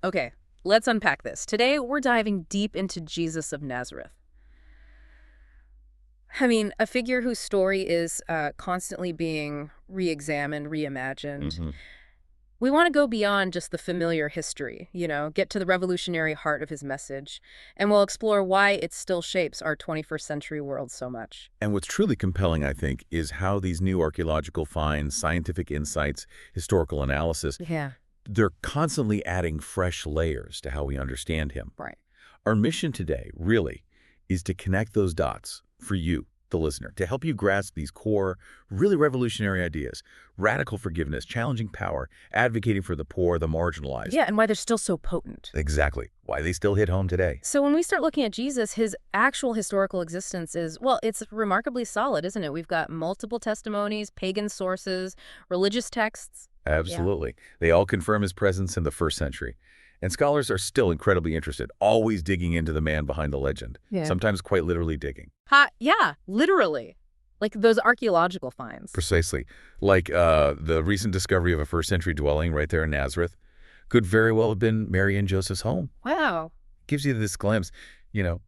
Okay, let's unpack this. Today, we're diving deep into Jesus of Nazareth. I mean, a figure whose story is constantly being re-examined, reimagined. hmm We want to go beyond just the familiar history, get to the revolutionary heart of his message, and we'll explore why it still shapes our 21st century world so much. And what's truly compelling, I think, is how these new archaeological finds, scientific insights, historical analysis, Yeah, they're constantly adding fresh layers to how we understand him. right. Our mission today, really, is to connect those dots for you, the listener, to help you grasp these core, really revolutionary ideas. Radical forgiveness, challenging power, advocating for the poor, the marginalized. Yeah, and why they're still so potent. Exactly. Why they still hit home today. So when we start looking at Jesus, his actual historical existence is, well, it's remarkably solid, isn't it? We've got multiple testimonies, pagan sources, religious texts. Yeah. Absolutely. They all confirm his presence in the first century. And scholars are still incredibly interested, always digging into the man behind the legend, Yeah. sometimes quite literally digging. Yeah, literally. Like those archaeological finds. Precisely. Like the recent discovery of a first-century dwelling right there in Nazareth could very well have been Mary and Joseph's home. Wow. Gives you this glimpse, you know,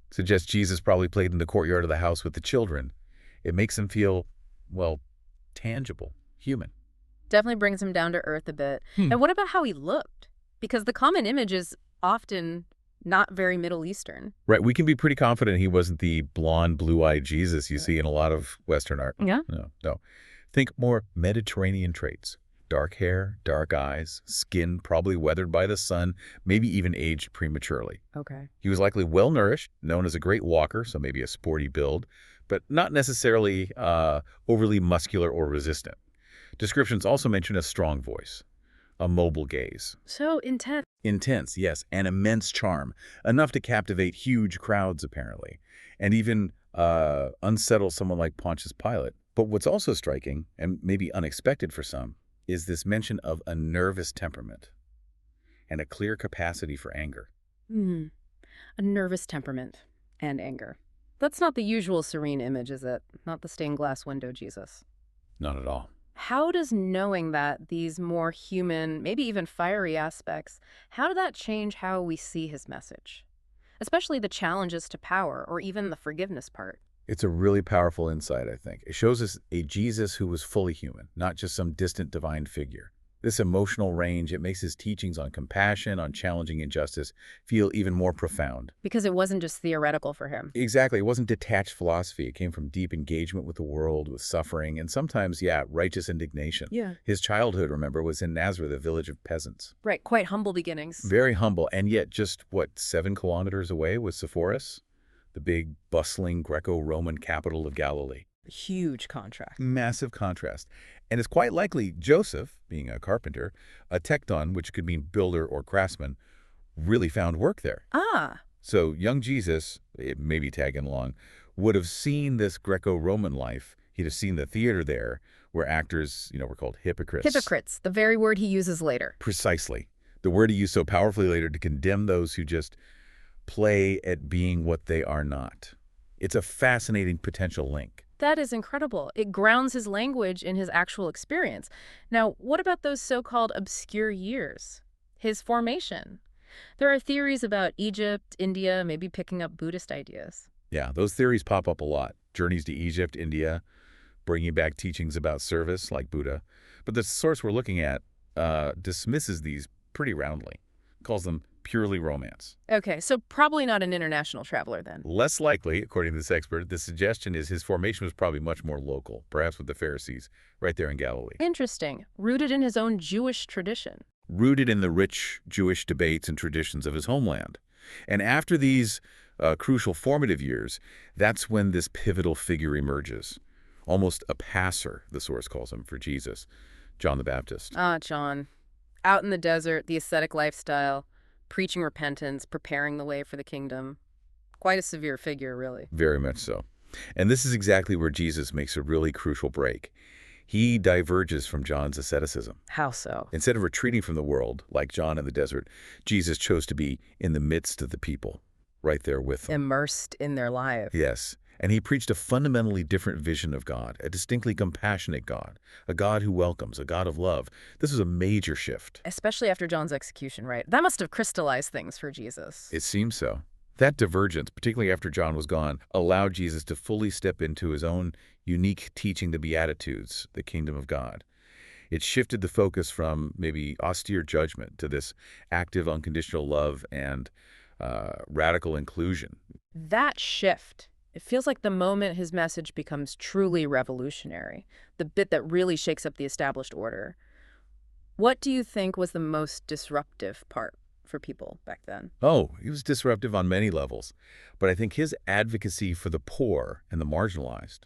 suggests Jesus probably played in the courtyard of the house with the children. It makes him feel, well, tangible, human. Definitely brings him down to earth a bit. And what about how he looked? Because the common image is often not very Middle Eastern. Right, we can be pretty confident he wasn't the blonde, blue-eyed Jesus you see in a lot of Western art. Yeah. No. Think more Mediterranean traits. Dark hair, dark eyes, skin probably weathered by the sun, maybe even aged prematurely. Okay. He was likely well-nourished, known as a great walker, so maybe a sporty build, but not necessarily overly muscular or resistant. Descriptions also mention a strong voice, a mobile gaze. So intense. Intense, yes, and immense charm, enough to captivate huge crowds, apparently, and even unsettle someone like Pontius Pilate. But what's also striking, and maybe unexpected for some, is this mention of a nervous temperament and a clear capacity for anger. A nervous temperament and anger. That's not the usual serene image, is it? Not the stained glass window Jesus. Not at all. How does knowing that these more human, maybe even fiery aspects, how did that change how we see his message? Especially the challenges to power or even the forgiveness part. It's a really powerful insight, I think. It shows us a Jesus who was fully human, not just some distant divine figure. This emotional range, it makes his teachings on compassion, on challenging injustice, feel even more profound. Because it wasn't just theoretical for him. Exactly. It wasn't detached philosophy. It came from deep engagement with the world, with suffering, and sometimes, righteous indignation. Yeah. His childhood, remember, was in Nazareth, a village of peasants. Right, quite humble beginnings. Very humble, and yet just, 7 kilometers away was Sepphoris, the big, bustling Greco-Roman capital of Galilee. Huge contrast. Massive contrast. And it's quite likely Joseph, being a carpenter, a tekton, which could mean builder or craftsman, really found work there. Ah. So young Jesus, maybe tagging along, would have seen this Greco-Roman life. He'd have seen the theater there where actors, were called hypocrites. Hypocrites, the very word he uses later. Precisely. The word he used so powerfully later to condemn those who just play at being what they are not. It's a fascinating potential link. That is incredible. It grounds his language in his actual experience. Now, what about those so-called obscure years? His formation. There are theories about Egypt, India, maybe picking up Buddhist ideas. Yeah, those theories pop up a lot. Journeys to Egypt, India, bringing back teachings about service like Buddha. But the source we're looking at dismisses these pretty roundly, calls them purely romance. Okay, so probably not an international traveler then. Less likely, according to this expert, the suggestion is his formation was probably much more local, perhaps with the Pharisees, right there in Galilee. Interesting. Rooted in his own Jewish tradition. Rooted in the rich Jewish debates and traditions of his homeland. And after these crucial formative years, that's when this pivotal figure emerges. Almost a passer, the source calls him, for Jesus, John the Baptist. Ah, John. Out in the desert, the ascetic lifestyle, preaching repentance, preparing the way for the kingdom. Quite a severe figure, really. Very much so. And this is exactly where Jesus makes a really crucial break. He diverges from John's asceticism. How so? Instead of retreating from the world, like John in the desert, Jesus chose to be in the midst of the people, right there with them. Immersed in their lives. Yes. And he preached a fundamentally different vision of God, a distinctly compassionate God, a God who welcomes, a God of love. This was a major shift. Especially after John's execution, right? That must have crystallized things for Jesus. It seems so. That divergence, particularly after John was gone, allowed Jesus to fully step into his own unique teaching, the Beatitudes, the kingdom of God. It shifted the focus from maybe austere judgment to this active, unconditional love and radical inclusion. That shift, it feels like the moment his message becomes truly revolutionary, the bit that really shakes up the established order. What do you think was the most disruptive part for people back then? Oh, he was disruptive on many levels, but I think his advocacy for the poor and the marginalized,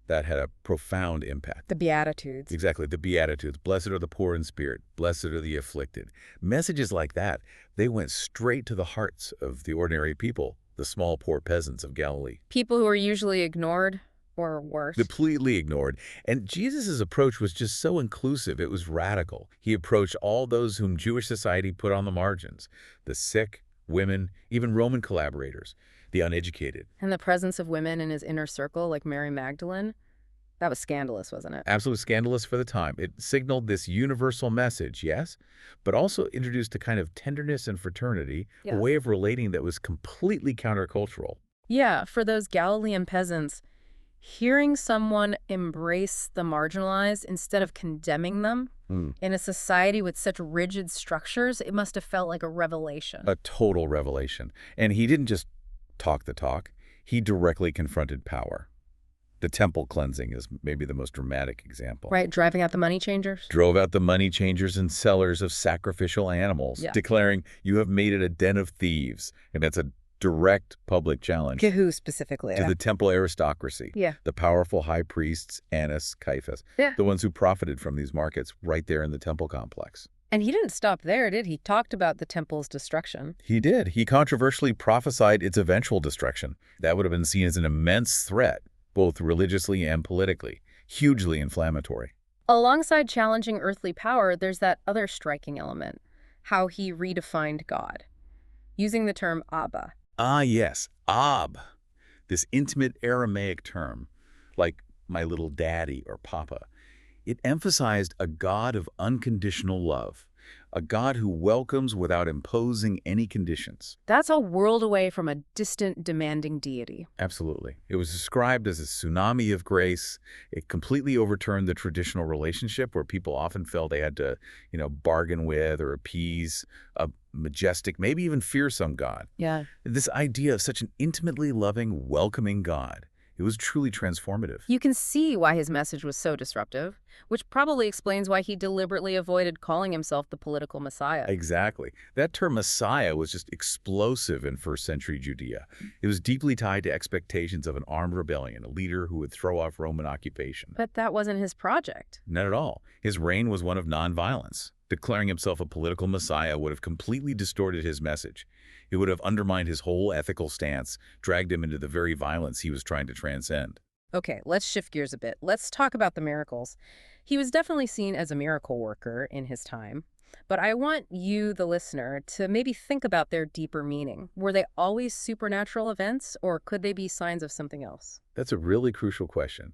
that had a profound impact. The Beatitudes. Exactly, the Beatitudes. Blessed are the poor in spirit. Blessed are the afflicted. Messages like that, they went straight to the hearts of the ordinary people, the small, poor peasants of Galilee. People who are usually ignored or worse. Completely ignored. And Jesus' approach was just so inclusive. It was radical. He approached all those whom Jewish society put on the margins, the sick, women, even Roman collaborators, the uneducated. And the presence of women in his inner circle, like Mary Magdalene, that was scandalous, wasn't it? Absolutely scandalous for the time. It signaled this universal message, yes, but also introduced a kind of tenderness and fraternity, a Yeah. way of relating that was completely countercultural. Yeah, for those Galilean peasants, hearing someone embrace the marginalized instead of condemning them Hmm. in a society with such rigid structures, it must have felt like a revelation. A total revelation. And he didn't just talk the talk, he directly confronted power. The temple cleansing is maybe the most dramatic example. Right, driving out the money changers? Drove out the money changers and sellers of sacrificial animals, Yeah. declaring, "You have made it a den of thieves." And that's a direct public challenge To who specifically? to the temple aristocracy, Yeah. the powerful high priests, Annas, Caiaphas, Yeah. the ones who profited from these markets right there in the temple complex. And he didn't stop there, did he? Talked about the temple's destruction. He did. He controversially prophesied its eventual destruction. That would have been seen as an immense threat, both religiously and politically, hugely inflammatory. Alongside challenging earthly power, there's that other striking element, how he redefined God, using the term Abba. Ah, yes, Ab, this intimate Aramaic term, like my little daddy or papa. It emphasized a God of unconditional love, a God who welcomes without imposing any conditions. That's a world away from a distant, demanding deity. Absolutely. It was described as a tsunami of grace. It completely overturned the traditional relationship where people often felt they had to, bargain with or appease a majestic, maybe even fearsome God. Yeah. This idea of such an intimately loving, welcoming God, it was truly transformative. You can see why his message was so disruptive, which probably explains why he deliberately avoided calling himself the political messiah. Exactly. That term Messiah was just explosive in first century Judea. It was deeply tied to expectations of an armed rebellion, a leader who would throw off Roman occupation. But that wasn't his project. Not at all. His reign was one of nonviolence. Declaring himself a political messiah would have completely distorted his message. It would have undermined his whole ethical stance, dragged him into the very violence he was trying to transcend. Okay, let's shift gears a bit. Let's talk about the miracles. He was definitely seen as a miracle worker in his time, but I want you, the listener, to maybe think about their deeper meaning. Were they always supernatural events, or could they be signs of something else? That's a really crucial question,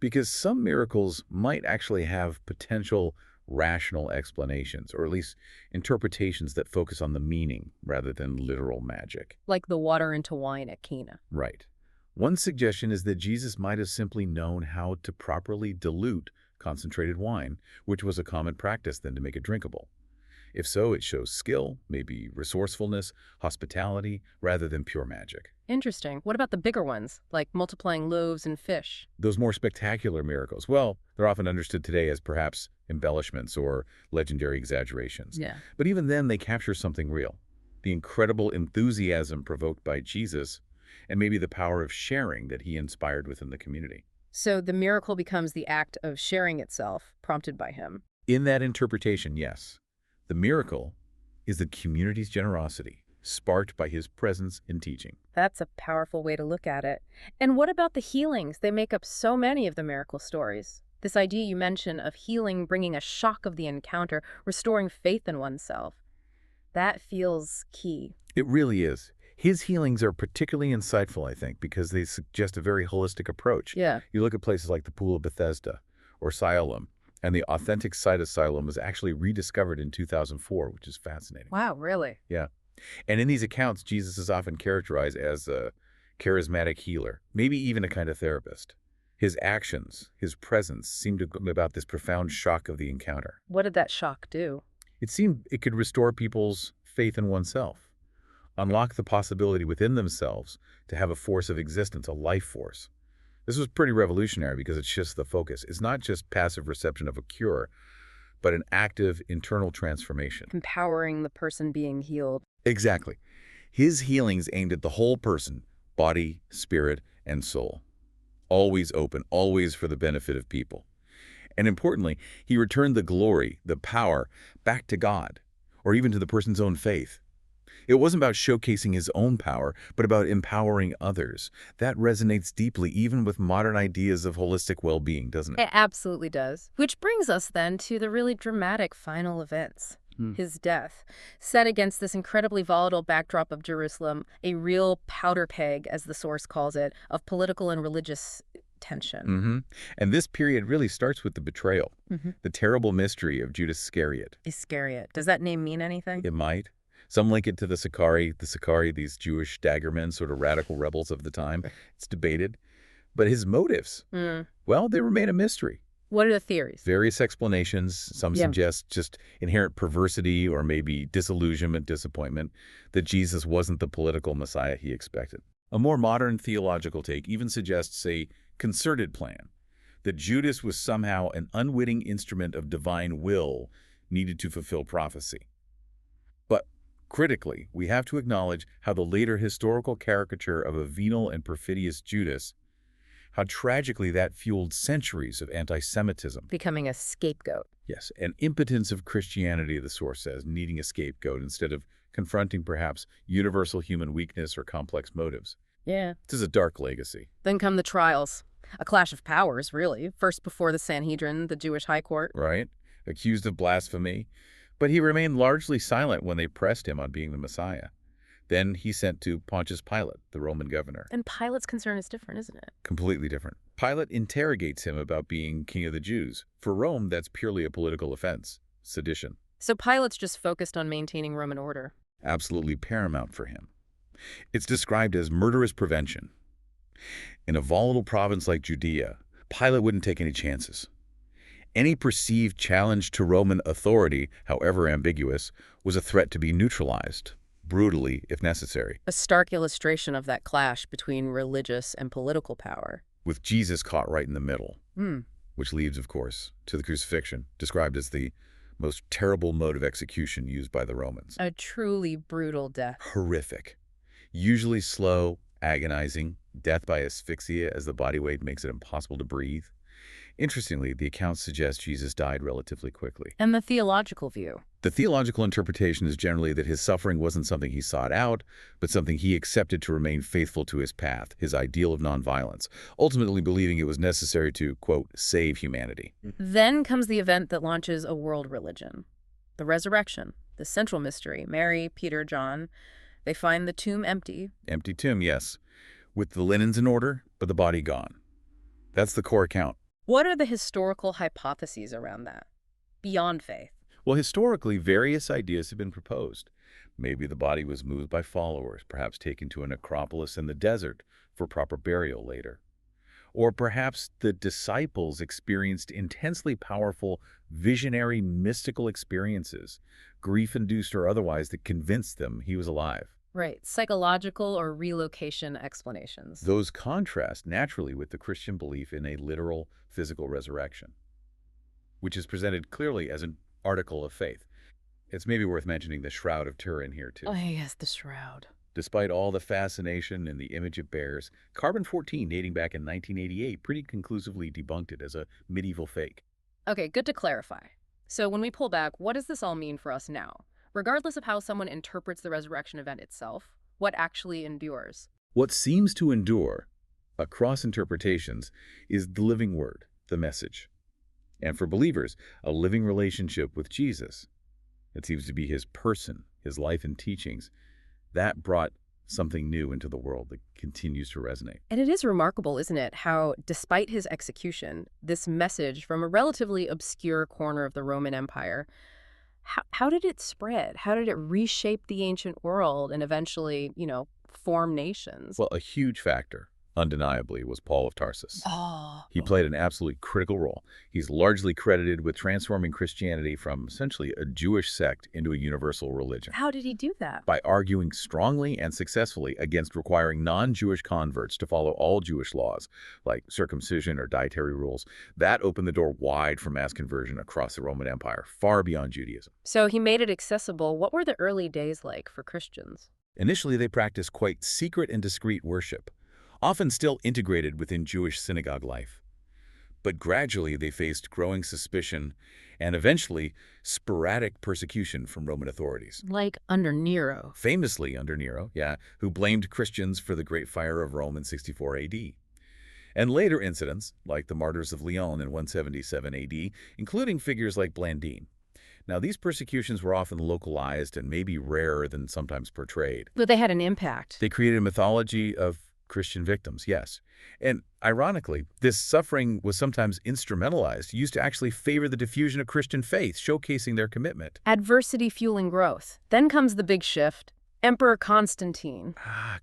because some miracles might actually have potential rational explanations, or at least interpretations that focus on the meaning rather than literal magic. Like the water into wine at Cana. Right. One suggestion is that Jesus might have simply known how to properly dilute concentrated wine, which was a common practice then to make it drinkable. If so, it shows skill, maybe resourcefulness, hospitality, rather than pure magic. Interesting. What about the bigger ones, like multiplying loaves and fish? Those more spectacular miracles, well, they're often understood today as perhaps embellishments or legendary exaggerations. Yeah. But even then, they capture something real. The incredible enthusiasm provoked by Jesus, and maybe the power of sharing that he inspired within the community. So the miracle becomes the act of sharing itself, prompted by him. In that interpretation, yes. The miracle is the community's generosity, sparked by his presence and teaching. That's a powerful way to look at it. And what about the healings? They make up so many of the miracle stories. This idea you mentioned of healing, bringing a shock of the encounter, restoring faith in oneself. That feels key. It really is. His healings are particularly insightful, I think, because they suggest a very holistic approach. Yeah. You look at places like the Pool of Bethesda or Siloam, and the authentic site of Siloam was actually rediscovered in 2004, which is fascinating. Wow, really? Yeah. And in these accounts, Jesus is often characterized as a charismatic healer, maybe even a kind of therapist. His actions, his presence, seemed to bring about this profound shock of the encounter. What did that shock do? It seemed it could restore people's faith in oneself, unlock the possibility within themselves to have a force of existence, a life force. This was pretty revolutionary because it shifts the focus. It's not just passive reception of a cure, but an active internal transformation. Empowering the person being healed. Exactly. His healings aimed at the whole person, body, spirit, and soul. Always open, always for the benefit of people. And importantly, he returned the glory, the power, back to God, or even to the person's own faith. It wasn't about showcasing his own power, but about empowering others. That resonates deeply even with modern ideas of holistic well-being, doesn't it? It absolutely does. Which brings us then to the really dramatic final events. His death, set against this incredibly volatile backdrop of Jerusalem, a real powder keg, as the source calls it, of political and religious tension. And this period really starts with the betrayal, the terrible mystery of Judas Iscariot. Iscariot. Does that name mean anything? It might. Some link it to the Sicarii, these Jewish daggermen, sort of radical rebels of the time. It's debated. But his motives, well, they remain a mystery. What are the theories? Various explanations. Some suggest just inherent perversity or maybe disillusionment, disappointment, that Jesus wasn't the political Messiah he expected. A more modern theological take even suggests a concerted plan, that Judas was somehow an unwitting instrument of divine will needed to fulfill prophecy. But critically, we have to acknowledge how the later historical caricature of a venal and perfidious Judas, how tragically that fueled centuries of anti-Semitism. Becoming a scapegoat. Yes, an impotence of Christianity, the source says, needing a scapegoat instead of confronting perhaps universal human weakness or complex motives. Yeah. This is a dark legacy. Then come the trials. A clash of powers, really. First before the Sanhedrin, the Jewish high court. Right? Accused of blasphemy. But he remained largely silent when they pressed him on being the Messiah. Then he sent to Pontius Pilate, the Roman governor. And Pilate's concern is different, isn't it? Completely different. Pilate interrogates him about being king of the Jews. For Rome, that's purely a political offense, sedition. So Pilate's just focused on maintaining Roman order. Absolutely paramount for him. It's described as murderous prevention. In a volatile province like Judea, Pilate wouldn't take any chances. Any perceived challenge to Roman authority, however ambiguous, was a threat to be neutralized, brutally if necessary. A stark illustration of that clash between religious and political power. With Jesus caught right in the middle, Hmm. which leads, of course, to the crucifixion, described as the most terrible mode of execution used by the Romans. A truly brutal death. Horrific. Usually slow, agonizing, death by asphyxia as the body weight makes it impossible to breathe. Interestingly, the accounts suggest Jesus died relatively quickly. And the theological view. The theological interpretation is generally that his suffering wasn't something he sought out, but something he accepted to remain faithful to his path, his ideal of nonviolence, ultimately believing it was necessary to, quote, save humanity. Then comes the event that launches a world religion. The resurrection, the central mystery. Mary, Peter, John, they find the tomb empty. Empty tomb, yes, with the linens in order, but the body gone. That's the core account. What are the historical hypotheses around that, beyond faith? Well, historically, various ideas have been proposed. Maybe the body was moved by followers, perhaps taken to a necropolis in the desert for proper burial later. Or perhaps the disciples experienced intensely powerful, visionary, mystical experiences, grief-induced or otherwise, that convinced them he was alive. Right, psychological or relocation explanations. Those contrast naturally with the Christian belief in a literal physical resurrection, which is presented clearly as an article of faith. It's maybe worth mentioning the Shroud of Turin here, too. Oh, yes, the shroud. Despite all the fascination and the image it bears, Carbon-14, dating back in 1988, pretty conclusively debunked it as a medieval fake. Okay, good to clarify. So when we pull back, what does this all mean for us now? Regardless of how someone interprets the resurrection event itself, what actually endures? What seems to endure, across interpretations, is the living word, the message. And for believers, a living relationship with Jesus. It seems to be his person, his life and teachings. That brought something new into the world that continues to resonate. And it is remarkable, isn't it, how, despite his execution, this message from a relatively obscure corner of the Roman Empire, how did it spread? How did it reshape the ancient world and eventually, form nations? Well, a huge factor, undeniably, was Paul of Tarsus. Oh. He played an absolutely critical role. He's largely credited with transforming Christianity from essentially a Jewish sect into a universal religion How did he do that? by arguing strongly and successfully against requiring non-Jewish converts to follow all Jewish laws, like circumcision or dietary rules. That opened the door wide for mass conversion across the Roman Empire, far beyond Judaism. So he made it accessible. What were the early days like for Christians? Initially, they practiced quite secret and discreet worship, often still integrated within Jewish synagogue life. But gradually, they faced growing suspicion and eventually sporadic persecution from Roman authorities. Like under Nero. Famously under Nero, who blamed Christians for the Great Fire of Rome in 64 AD. And later incidents, like the martyrs of Lyon in 177 AD, including figures like Blandine. Now, these persecutions were often localized and maybe rarer than sometimes portrayed. But they had an impact. They created a mythology of Christian victims, yes. And ironically, this suffering was sometimes instrumentalized, used to actually favor the diffusion of Christian faith, showcasing their commitment. Adversity fueling growth. Then comes the big shift. Emperor Constantine.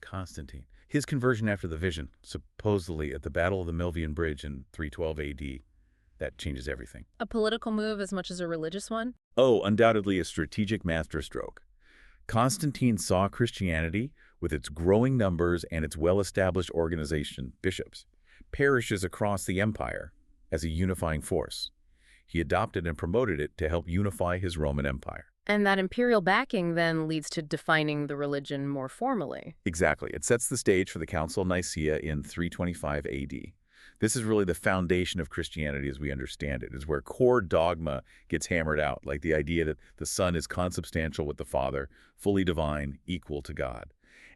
Constantine. His conversion after the vision, supposedly at the Battle of the Milvian Bridge in 312 AD. That changes everything. A political move as much as a religious one? Oh, undoubtedly a strategic masterstroke. Constantine saw Christianity, with its growing numbers and its well-established organization, bishops, parishes across the empire, as a unifying force. He adopted and promoted it to help unify his Roman Empire. And that imperial backing then leads to defining the religion more formally. Exactly. It sets the stage for the Council of Nicaea in 325 AD. This is really the foundation of Christianity as we understand it. It's where core dogma gets hammered out, like the idea that the Son is consubstantial with the Father, fully divine, equal to God.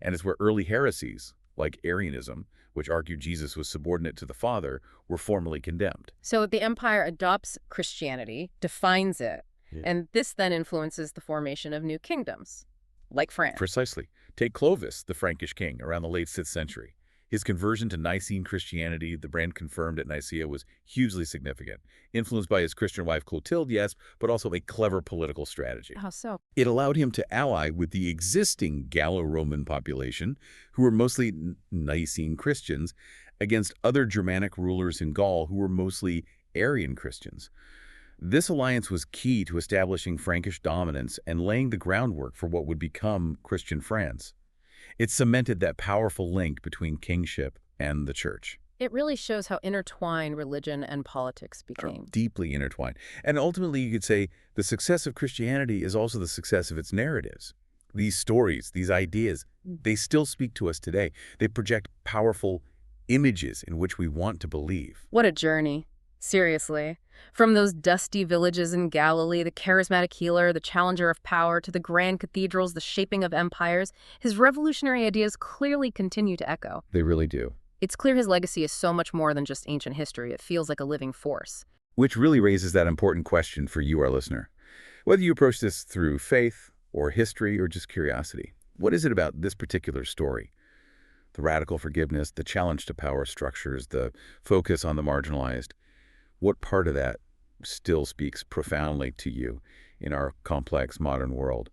And it's where early heresies, like Arianism, which argued Jesus was subordinate to the Father, were formally condemned. So the empire adopts Christianity, defines it, and this then influences the formation of new kingdoms, like France. Precisely. Take Clovis, the Frankish king, around the late 6th century. His conversion to Nicene Christianity, the brand confirmed at Nicaea, was hugely significant, influenced by his Christian wife Clotilde, yes, but also a clever political strategy. How so? It allowed him to ally with the existing Gallo-Roman population, who were mostly Nicene Christians, against other Germanic rulers in Gaul who were mostly Arian Christians. This alliance was key to establishing Frankish dominance and laying the groundwork for what would become Christian France. It cemented that powerful link between kingship and the church. It really shows how intertwined religion and politics became. Deeply intertwined. And ultimately, you could say the success of Christianity is also the success of its narratives. These stories, these ideas, they still speak to us today. They project powerful images in which we want to believe. What a journey. Seriously. From those dusty villages in Galilee, the charismatic healer, the challenger of power, to the grand cathedrals, the shaping of empires, his revolutionary ideas clearly continue to echo. They really do. It's clear his legacy is so much more than just ancient history. It feels like a living force. Which really raises that important question for you, our listener. Whether you approach this through faith or history or just curiosity, what is it about this particular story? The radical forgiveness, the challenge to power structures, the focus on the marginalized. What part of that still speaks profoundly to you in our complex modern world?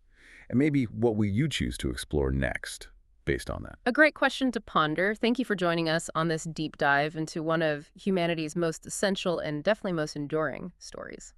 And maybe what will you choose to explore next based on that? A great question to ponder. Thank you for joining us on this deep dive into one of humanity's most essential and definitely most enduring stories.